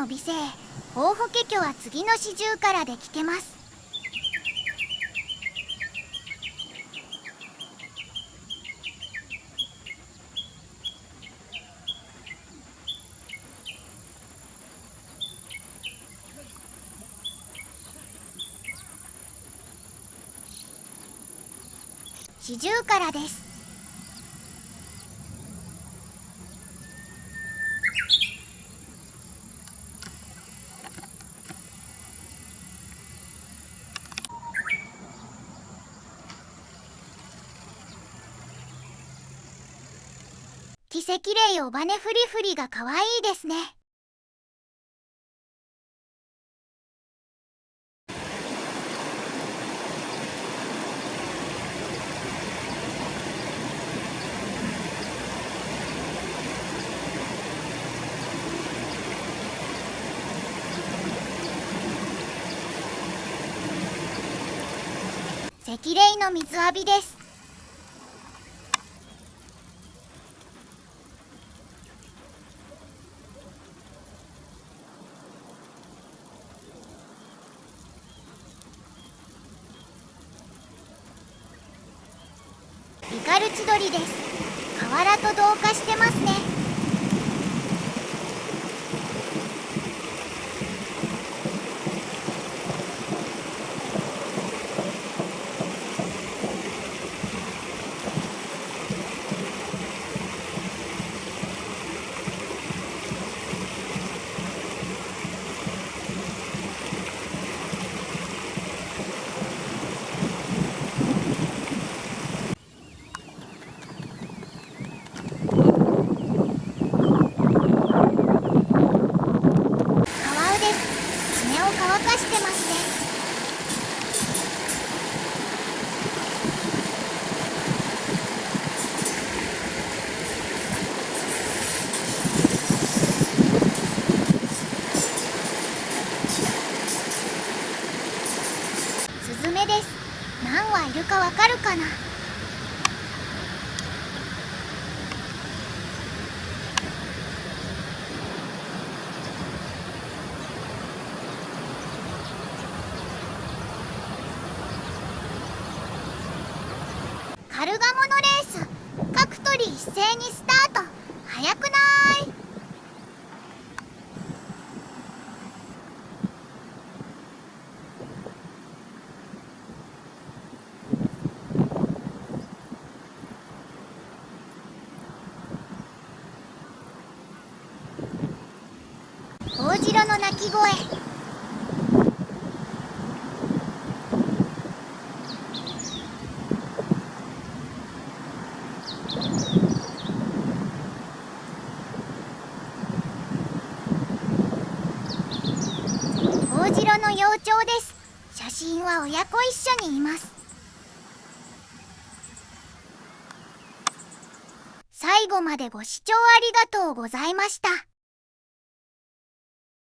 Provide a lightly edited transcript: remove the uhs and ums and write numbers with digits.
の美声大法華経は次の四十からで聞けます。四十からです。奇跡霊おばねフリフリがかわいいですね。赤霊の水浴びです。イカルチドリです。河原と同化してますね。乾かしてますね。スズメです。何羽いるかわかるかな。カルガモのレース、各鳥一斉にスタート。早くない？ホオジロの鳴き声。ホオジロの幼鳥です。写真は親子一緒にいます。最後までご視聴ありがとうございました。